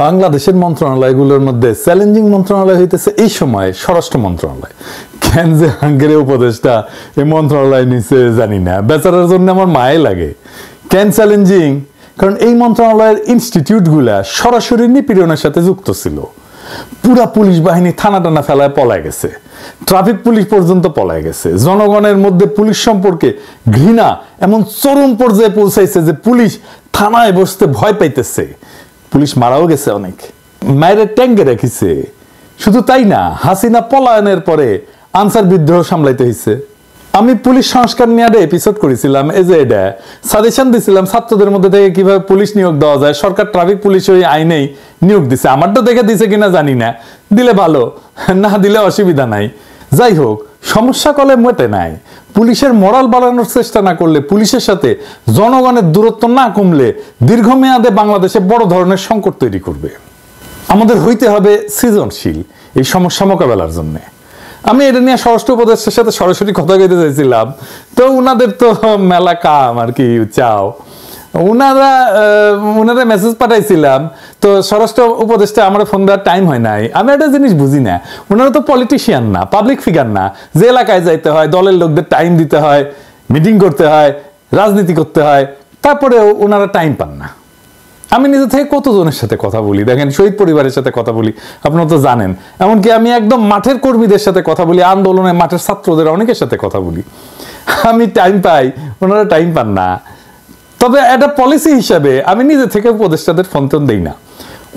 বাংলাদেশের মন্ত্রণালয়গুলোর মধ্যে চ্যালেঞ্জিং মন্ত্রণালয় হইতেছে এই সময় স্বরাষ্ট্র মন্ত্রণালয়। কেন যে হাঙ্গেরি উপদেষ্টা এই মন্ত্রণালয় নিচে জানি না, বেচারার জন্য আমার মায়ে লাগে। কেন চ্যালেঞ্জিং? কারণ এই মন্ত্রণালয়ের ইনস্টিটিউটগুলা সরাসরি নিপীড়নের সাথে যুক্ত ছিল। পুরা পুলিশ বাহিনী থানা টানা ফেলায় পলায় গেছে, ট্রাফিক পুলিশ পর্যন্ত পলায় গেছে। জনগণের মধ্যে পুলিশ সম্পর্কে ঘৃণা এমন চরম পর্যায়ে পৌঁছাইছে যে পুলিশ থানায় বসতে ভয় পাইতেছে। পুলিশ মারাও গেছে অনেক, মায়ের ট্যাঙ্কে রেখেছে। শুধু তাই না, হাসিনা পলায়নের পরে আনসার বিদ্রোহ সামলাইতে হয়েছে। আমি পুলিশ সংস্কার নিয়ে একটা এপিসোড করেছিলাম, এই যে এটা সাজেশন দিছিলাম ছাত্রদের মধ্যে থেকে কিভাবে পুলিশ নিয়োগ দেওয়া যায়। সরকার ট্রাফিক পুলিশ ওই আইনেই নিয়োগ দিছে, আমারটা দেখে দিছে কিনা জানি না, দিলে ভালো, না দিলে অসুবিধা নাই। যাই হোক, সমস্যা কলে মেটে নাই। পুলিশের মরাল বাড়ানোর চেষ্টা না করলে, পুলিশের সাথে জনগণের দূরত্ব না কমলে দীর্ঘমেয়াদে বাংলাদেশে বড় ধরনের সংকট তৈরি করবে। আমাদের হইতে হবে সৃজনশীল এই সমস্যা মোকাবেলার জন্য। আমি এটা নিয়ে স্বরাষ্ট্র উপদেষ্টার সাথে সরাসরি কথা কইতে চাইছিলাম, তো উনাদের তো মেলা কাম আর কি চাও, উনারা মেসেজ পাঠাইছিলাম। তো স্বরাষ্ট্র উপদেষ্টা আমার ফোন দেওয়ার টাইম হয় নাই। আমি একটা জিনিস বুঝি না, ওনারা তো পলিটিশিয়ান না, পাবলিক ফিগার না, যে এলাকায় যাইতে হয়, দলের লোকদের টাইম দিতে হয়, মিটিং করতে হয়, রাজনীতি করতে হয়, তারপরেও ওনারা টাইম পান না। আমি নিজে থেকে কতজনের সাথে কথা বলি, দেখেন শহীদ পরিবারের সাথে কথা বলি, আপনারা তো জানেন। এমনকি আমি একদম মাঠের কর্মীদের সাথে কথা বলি, আন্দোলনে মাঠের ছাত্রদের অনেকের সাথে কথা বলি। আমি টাইম পাই, ওনারা টাইম পান না। তবে একটা পলিসি হিসাবে আমি নিজে থেকে উপদেষ্টাদের ফোন টোন দিই না,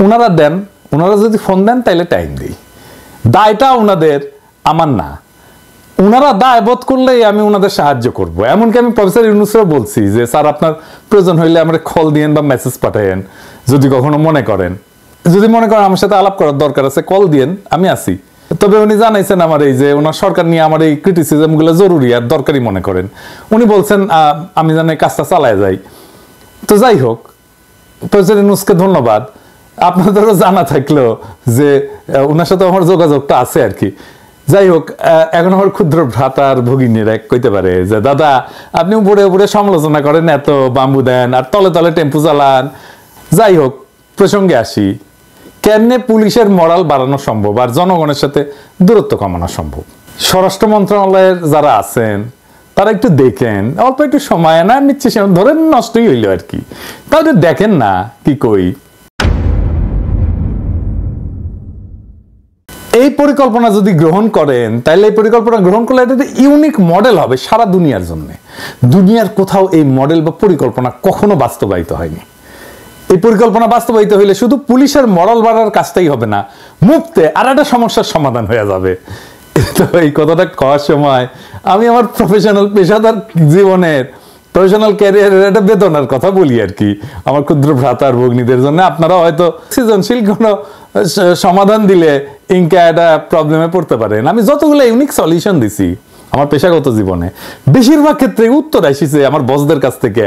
ওনারা দেন। ওনারা যদি ফোন দেন তাইলে টাইম দিই। দায়টা ওনাদের, আমার না। ওনারা দায় বোধ করলেই আমি ওনাদের সাহায্য করব। এমনকি আমি প্রফেসর ইউনূসেরও বলছি যে স্যার, আপনার প্রয়োজন হইলে আমরা কল দিয়েন বা মেসেজ পাঠায়েন, যদি কখনো মনে করেন আমার সাথে আলাপ করার দরকার আছে, কল দিয়েন, আমি আছি। তবে উনি জানাইছেন আমার এই যে ওনার সরকার নিয়ে আমার এই ক্রিটিসিজম গুলো জরুরি আর দরকারি মনে করেন। উনি বলছেন আমি যেন কাজটা চালায় যাই। তো যাই হোক, প্রফেসর ইউনূসকে ধন্যবাদ। আপনাদেরও জানা থাকলো যে ওনার সাথে আমার যোগাযোগটা আছে আর কি। যাই হোক, এখন আমার ক্ষুদ্র ভ্রাতার ভগিনীরা কইতে পারে যে দাদা, আপনি উপরে উপরে সমালোচনা করেন, এত বাম্বু দেন আর তলে তলে টেম্পু চালান। যাই হোক, প্রসঙ্গে আসি। কেমনে পুলিশের মরাল বাড়ানো সম্ভব আর জনগণের সাথে দূরত্ব কমানো সম্ভব? স্বরাষ্ট্র মন্ত্রণালয়ের যারা আছেন তারা একটু দেখেন, অল্প একটু সময় না নিচ্ছে, ধরেন নষ্টই হইল আর কি, তাহলে দেখেন না কি কই। এই পরিকল্পনা যদি গ্রহণ করেন, তাহলে এই পরিকল্পনা গ্রহণ করলে এটা ইউনিক মডেল হবে সারা দুনিয়ার জন্য। দুনিয়ার কোথাও এই মডেল বা পরিকল্পনা কখনো বাস্তবায়িত হয়নি। এই পরিকল্পনা বাস্তবায়িত হইলে শুধু পুলিশের মরাল বাড়ার কাজটাই হবে না, মুক্তে আর একটা সমস্যার সমাধান হয়ে যাবে। তো এই কথাটা করার সময় আমি আমার পেশাদার জীবনের, প্রফেশনাল ক্যারিয়ারের একটা বেদনার কথা বলি আর কি, আমার ক্ষুদ্র ভ্রাতার ভগ্নীদের জন্য। আপনারা হয়তো সৃজনশীল কোনো সমাধান দিলে ইনকা একটা প্রবলেমে পড়তে পারেন। আমি যতগুলো ইউনিক সলিউশন দিছি আমার পেশাগত জীবনে, বেশিরভাগ ক্ষেত্রে উত্তর আসিছে আমার বসদের কাছ থেকে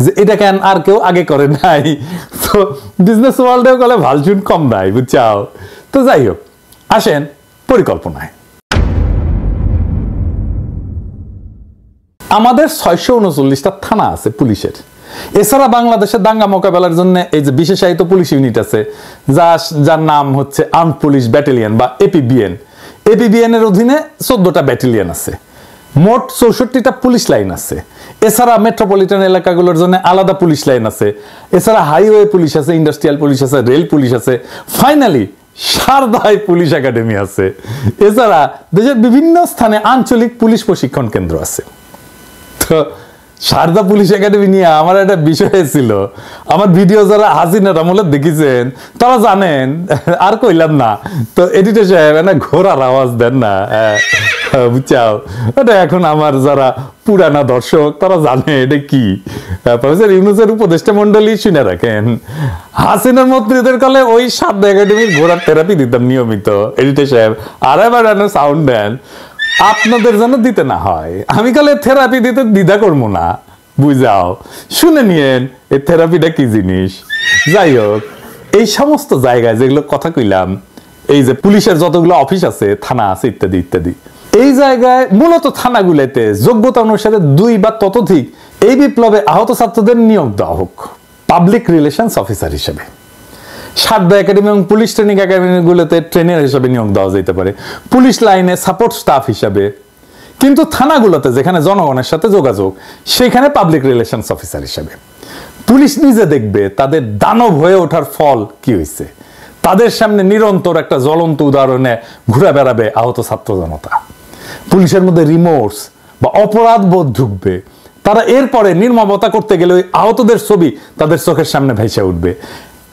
যে এটা কেন আর কেউ আগে করে নাই। তো বিজনেস ওয়ার্ল্ডেও গেলে ভালচুন কম নাই, বুঝছাও। তো যাই হোক, আসেন পরিকল্পনায়। আমাদের 639টা থানা আছে পুলিশের। এছাড়া বাংলাদেশে দাঙ্গা মোকাবেলার জন্য এই যে বিশেষায়িত পুলিশ ইউনিট আছে, যার নাম হচ্ছে আর্মড পুলিশ ব্যাটালিয়ন বা এপিবিএন। এপিবিএন এর অধীনে 14টা ব্যাটালিয়ন আছে, মোট 64টা পুলিশ লাইন আছে। এছাড়া মেট্রোপলিটন এলাকাগুলোর জন্য আলাদা পুলিশ লাইন আছে। এছাড়া হাইওয়ে পুলিশ আছে, ইন্ডাস্ট্রিয়াল পুলিশ আছে, রেল পুলিশ আছে। ফাইনালি সারদায় পুলিশ একাডেমি আছে। এছাড়া দেশের বিভিন্ন স্থানে আঞ্চলিক পুলিশ প্রশিক্ষণ কেন্দ্র আছে। তো সারদা পুলিশ একাডেমি নিয়ে আমার একটা বিষয় ছিল, আমার ভিডিও যারা হাসিনার আমলে দেখেছেন তারা জানেন, আর কইলাম না। তো এডিটর সাহেব না ঘোড়ার আওয়াজ দেন না, বুঝছাও। এটা এখন আমার যারা পুরানা দর্শক তারা জানে এটা কি। প্রফেসর ইউনূসের উপদেষ্টা মন্ডলী শুনে রাখেন, হাসিনার মন্ত্রীদের কালে ওই সারদা একাডেমির ঘোড়ার থেরাপি দিতাম নিয়মিত। এডিটর সাহেব আর এবার সাউন্ড দেন, আপনাদের যেন দিতে না হয়। আমি কালে থেরাপি দিতে দ্বিধা করবো না, বুঝাও। শুনে নিয়েন এই থেরাপিটা কি জিনিস। যাই হোক, এই সমস্ত জায়গায় যেগুলো কথা কইলাম, এই যে পুলিশের যতগুলো অফিস আছে, থানা আছে, ইত্যাদি ইত্যাদি, এই জায়গায় মূলত থানাগুলোতে যোগ্যতা অনুসারে 2 বা ততোধিক এই বিপ্লবে আহত ছাত্রদের নিয়োগ দেওয়া হোক পাবলিক রিলেশনস অফিসার হিসেবে। সারদা একাডেমি এবং পুলিশ ট্রেনিং একাডেমিগুলোতে ট্রেনার হিসেবে নিয়োগ দেওয়া যেতে পারে, পুলিশ লাইনে সাপোর্ট স্টাফ হিসাবে। কিন্তু থানাগুলোতে যেখানে জনগণের সাথে যোগাযোগ, সেখানে পাবলিক রিলেশনস অফিসার হিসাবে। পুলিশ নিজে দেখবে তাদের দানব হয়ে ওঠার ফল কি হয়েছে। তাদের সামনে নিরন্তর একটা জ্বলন্ত উদাহরণে ঘুরে বেড়াবে আহত ছাত্র জনতা। পুলিশের মধ্যে রিমোর্স বা অপরাধ বোধ ঢুকবে। তারা এরপরে নির্মমতা করতে গেলে ওই আহতদের ছবি তাদের চোখের সামনে ভেসে উঠবে।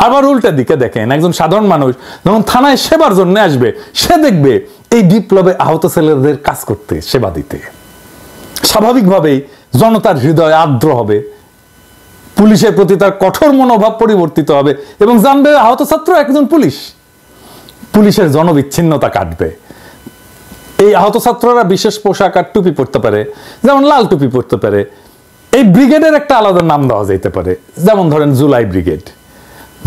আবার উল্টা দিকে দেখেন, একজন সাধারণ মানুষ যখন থানায় সেবার জন্য আসবে, সে দেখবে এই বিপ্লবে আহত ছেলেদের কাজ করতে, সেবা দিতে। স্বাভাবিকভাবেই জনতার হৃদয় আর্দ্র হবে, পুলিশের প্রতি তার কঠোর মনোভাব পরিবর্তিত হবে এবং জানবে আহত ছাত্র একজন পুলিশ। পুলিশের জনবিচ্ছিন্নতা কাটবে। এই আহত ছাত্ররা বিশেষ পোশাক আর টুপি পরতে পারে, যেমন লাল টুপি পরতে পারে। এই ব্রিগেডের একটা আলাদা নাম দেওয়া যেতে পারে, যেমন ধরেন জুলাই ব্রিগেড।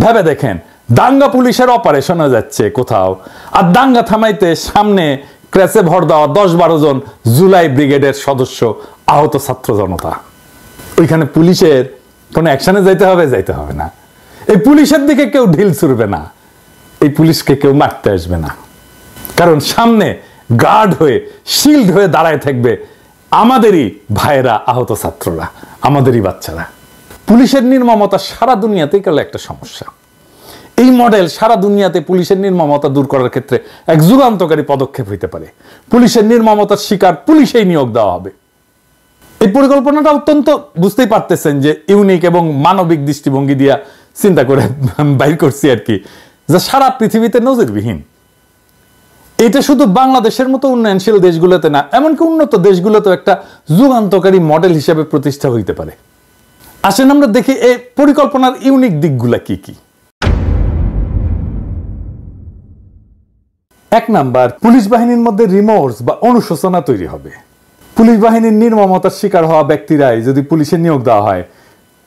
ভেবে দেখেন, দাঙ্গা পুলিশের অপারেশন হয়ে যাচ্ছে কোথাও, আর দাঙ্গা থামাইতে সামনে ক্র্যাশে ভর দেওয়া 10-12 জন জুলাই ব্রিগেডের সদস্য আহত ছাত্র জনতা। ওইখানে পুলিশের কোনো অ্যাকশনে যাইতে হবে না। এই পুলিশের দিকে কেউ ঢিল ছুড়বে না, এই পুলিশকে কেউ মারতে আসবে না, কারণ সামনে গার্ড হয়ে, শিল্ড হয়ে দাঁড়ায় থাকবে আমাদেরই ভাইয়েরা, আহত ছাত্ররা, আমাদেরই বাচ্চারা। পুলিশের নির্মমতা সারা দুনিয়াতেই গেল একটা সমস্যা। এই মডেল সারা দুনিয়াতে পুলিশের নির্মমতা দূর করার ক্ষেত্রে এক যুগান্তকারী পদক্ষেপ হইতে পারে। পুলিশের নির্মমতার শিকার পুলিশেই নিয়োগ দেওয়া হবে। এই পরিকল্পনাটা অত্যন্ত, বুঝতেই পারতেছেন যে ইউনিক এবং মানবিক দৃষ্টিভঙ্গি দিয়া চিন্তা করে বাইর করছি আর কি, যা সারা পৃথিবীতে নজিরবিহীন। এটা শুধু বাংলাদেশের মতো উন্নয়নশীল দেশগুলোতে না, এমনকি উন্নত দেশগুলোতেও একটা যুগান্তকারী মডেল হিসেবে প্রতিষ্ঠা হইতে পারে। আসেন আমরা দেখি এই পরিকল্পনার ইউনিক দিকগুলা কি কি। 1 নাম্বার, পুলিশ বাহিনীর মধ্যে রিমোর্স বা অনুশোচনা তৈরি হবে। পুলিশ বাহিনীর নির্মমতার শিকার হওয়া ব্যক্তিরাই যদি পুলিশে নিয়োগ দেওয়া হয়,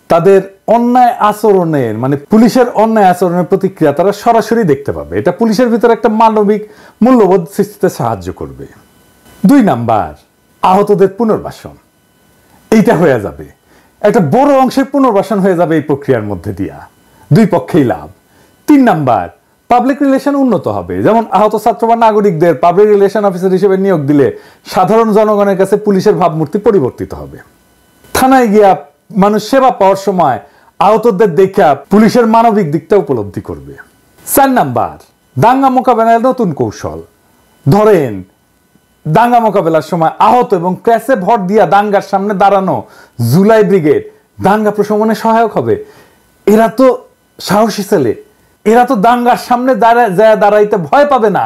তাদের অন্যায় আচরণের, মানে পুলিশের অন্যায় আচরণের প্রতিক্রিয়া তারা সরাসরি দেখতে পাবে। এটা পুলিশের ভিতরে একটা মানবিক মূল্যবোধ সৃষ্টিতে সাহায্য করবে। 2 নাম্বার, আহতদের পুনর্বাসন। এইটা হয়ে যাবে, একটা বড় অংশের পুনর্বাসন হয়ে যাবে এই প্রক্রিয়ার মধ্যে দিয়া, 2 পক্ষেই লাভ। 3 নাম্বার, পাবলিক রিলেশন উন্নত হবে। যেমন আহত ছাত্র বা নাগরিকদের পাবলিক রিলেশন অফিসার হিসেবে নিয়োগ দিলে সাধারণ জনগণের কাছে পুলিশের ভাবমূর্তি পরিবর্তিত হবে। থানায় গিয়া মানুষ সেবা পাওয়ার সময় আহতদের দেখা পুলিশের মানবিক দিকটা উপলব্ধি করবে। 4 নাম্বার, দাঙ্গা মোকাবেলার নতুন কৌশল। ধরেন দাঙ্গা মোকাবেলার সময় আহত এবং ক্র্যাশে ভর দিয়া দাঙ্গার সামনে দাঁড়ানো জুলাই ব্রিগেড দাঙ্গা প্রশমনে সহায়ক হবে। এরা তো সাহসী ছেলে, এরা তো দাঙ্গার সামনে দাঁড়াইতে ভয় পাবে না,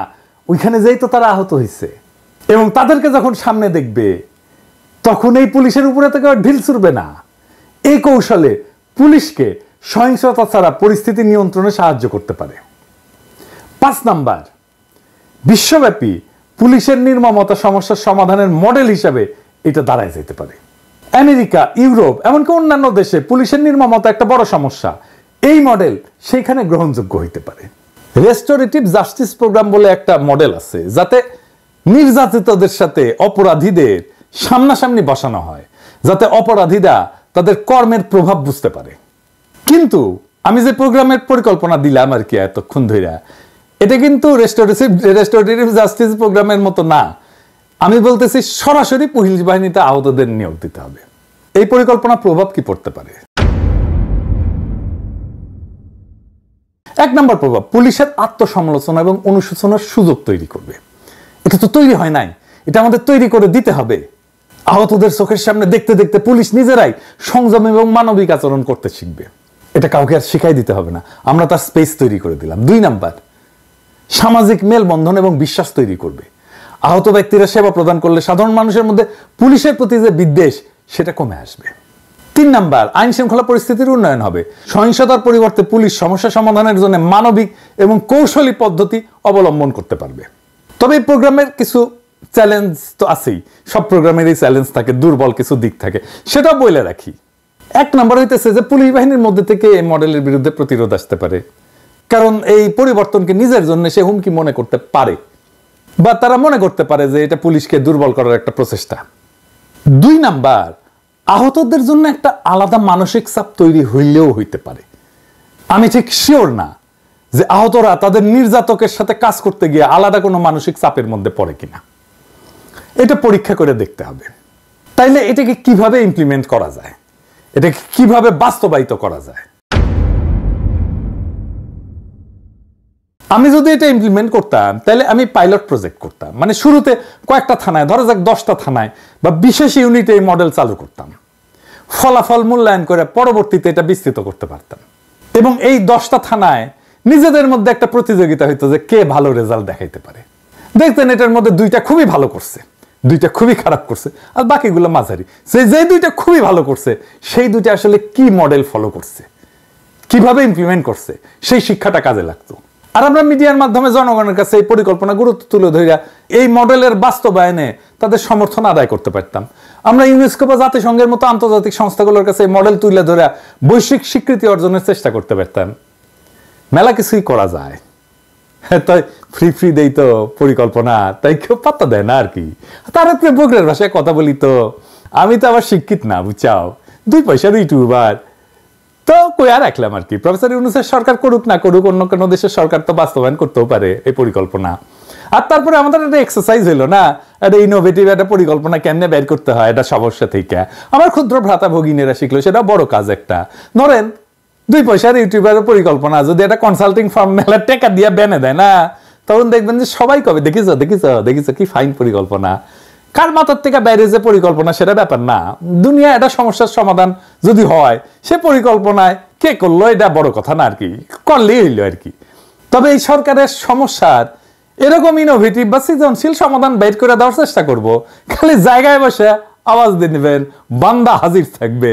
ওইখানে যেই তো তারা আহত হয়েছে। এবং তাদেরকে যখন সামনে দেখবে, তখন এই পুলিশের উপরে থেকে ঢিল ছুড়বে না। এই কৌশলে পুলিশকে সহিংসতা ছাড়া পরিস্থিতি নিয়ন্ত্রণে সাহায্য করতে পারে। 5 নাম্বার, বিশ্বব্যাপী পুলিশের নির্মমতা সমস্যার সমাধানের মডেল হিসাবে এটা দাঁড়ায় যেতে পারে। আমেরিকা, ইউরোপ, এমনকি অন্যান্য দেশে পুলিশের নির্মমতা একটা বড় সমস্যা। এই মডেল সেইখানে গ্রহণযোগ্য হইতে পারে। রেস্টোরেটিভ জাস্টিস প্রোগ্রাম বলে একটা মডেল আছে, যাতে নির্যাতিতদের সাথে অপরাধীদের সামনাসামনি বসানো হয়, যাতে অপরাধীরা তাদের কর্মের প্রভাব বুঝতে পারে। কিন্তু আমি যে প্রোগ্রামের পরিকল্পনা দিলাম আর কি এতক্ষণ ধরে, এটা কিন্তু রেস্টোরেটিভ জাস্টিস প্রোগ্রামের মতো না। আমি বলতেছি সরাসরি পুলিশ বাহিনীতে আহতদের নিয়োগ দিতে হবে। এই পরিকল্পনার প্রভাব কি পড়তে পারে? 1 নম্বর প্রভাব, পুলিশের আত্মসমালোচনা এবং অনুশোচনার সুযোগ তৈরি করবে। এটা তো তৈরি হয় নাই, এটা আমাদের তৈরি করে দিতে হবে। আহতদের চোখের সামনে দেখতে দেখতে পুলিশ নিজেরাই সংযম এবং মানবিক আচরণ করতে শিখবে। এটা কাউকে আর শিখাই দিতে হবে না, আমরা তার স্পেস তৈরি করে দিলাম। 2 নাম্বার, সামাজিক মেলবন্ধন এবং বিশ্বাস তৈরি করবে। আহত ব্যক্তিরা সেবা প্রদান করলে সাধারণ মানুষের মধ্যে পুলিশের প্রতি যে বিদ্বেষ, সেটা কমে আসবে। 3 নাম্বার, আইন শৃঙ্খলা পরিস্থিতির উন্নয়ন হবে। সহিংসতার পরিবর্তে পুলিশ সমস্যা সমাধানের জন্য মানবিক এবং কৌশলী পদ্ধতি অবলম্বন করতে পারবে। তবে এই প্রোগ্রামের কিছু চ্যালেঞ্জ তো আছেই, সব প্রোগ্রামেরই চ্যালেঞ্জ থাকে, দুর্বল কিছু দিক থাকে, সেটাও বলে রাখি। 1 নাম্বার হইতেছে যে পুলিশ বাহিনীর মধ্যে থেকে এই মডেলের বিরুদ্ধে প্রতিরোধ আসতে পারে, কারণ এই পরিবর্তনকে নিজের জন্য সে হুমকি মনে করতে পারে, বা তারা মনে করতে পারে যে এটা পুলিশকে দুর্বল করার একটা প্রচেষ্টা। 2 নাম্বার, আহতদের জন্য একটা আলাদা মানসিক চাপ তৈরি হইলেও হইতে পারে। আমি ঠিক শিওর না যে আহতরা তাদের নির্যাতকের সাথে কাজ করতে গিয়ে আলাদা কোনো মানসিক চাপের মধ্যে পড়ে কিনা, এটা পরীক্ষা করে দেখতে হবে। তাইলে এটাকে কিভাবে ইমপ্লিমেন্ট করা যায়, এটাকে কিভাবে বাস্তবায়িত করা যায়। আমি যদি এটা ইমপ্লিমেন্ট করতাম তাহলে আমি পাইলট প্রজেক্ট করতাম, মানে শুরুতে কয়েকটা থানায়, ধরা যাক 10টা থানায় বা বিশেষ ইউনিটে এই মডেল চালু করতাম, ফলাফল মূল্যায়ন করে পরবর্তীতে এটা বিস্তৃত করতে পারতাম। এবং এই 10টা থানায় নিজেদের মধ্যে একটা প্রতিযোগিতা হইতো যে কে ভালো রেজাল্ট দেখাইতে পারে। দেখতেন এটার মধ্যে 2টা খুবই ভালো করছে, 2টা খুবই খারাপ করছে, আর বাকিগুলো মাঝারি। যে 2টা খুবই ভালো করছে সেই 2টা আসলে কি মডেল ফলো করছে, কিভাবে ইমপ্লিমেন্ট করছে, সেই শিক্ষাটা কাজে লাগতো। আর আমরা মিডিয়ার মাধ্যমে জনগণের কাছে এই পরিকল্পনা গুরুত্ব তুলে ধরিয়া এই মডেলের বাস্তবায়নে তাদের সমর্থন আদায় করতে পারতাম। আমরা ইউনেস্কো বা জাতিসংঘের মতো আন্তর্জাতিক সংস্থাগুলোর কাছে এই মডেল তুলে ধরে বৈশ্বিক স্বীকৃতি অর্জনের চেষ্টা করতে পারতাম। মেলা কিছুই করা যায়, তাই ফ্রি দেই তো পরিকল্পনা, তাই কেউ পাত্তা দেয় না আর কি। তার উপরে বগরের ভাষায় কথা বলি তো, আমি তো আবার শিক্ষিত না, বুঝছাও, 2 পয়সার ইউটিউবার, তো কই আর রাখলাম আর কি। প্রফেসর ইউনূসের সরকার করুক না করুক, অন্য কোনো দেশের সরকার তো বাস্তবায়ন করতেও পারে এই পরিকল্পনা। আর তারপরে আমাদের একটা এক্সারসাইজ হইলো না, একটা ইনোভেটিভ একটা পরিকল্পনা কেমনে বের করতে হয় এটা সমস্যা থেকে। আমার ক্ষুদ্র ভ্রাতা ভগিনীরা শিখলো, সেটা বড় কাজ একটা। ধরেন 2 পয়সার ইউটিউবের পরিকল্পনা যদি একটা কনসাল্টিং ফার্ম মেলা টেকা দিয়ে বেনে দেয় না, তখন দেখবেন যে সবাই কবে দেখিস কি ফাইন পরিকল্পনা। কার মাথার থেকে বাইরে যে পরিকল্পনা সেটা ব্যাপার না, দুনিয়া একটা সমস্যার সমাধান যদি হয় সে পরিকল্পনায় কে করলো এটা বড় কথা না আর কি, করলেই হইলো আর কি। তবে এই সরকারের সমস্যার এরকম ইনোভেটিভ বা সৃজনশীল সমাধান বের করে দেওয়ার চেষ্টা করব। খালি জায়গায় বসে আওয়াজ দিয়ে নেবেন, বান্দা হাজির থাকবে।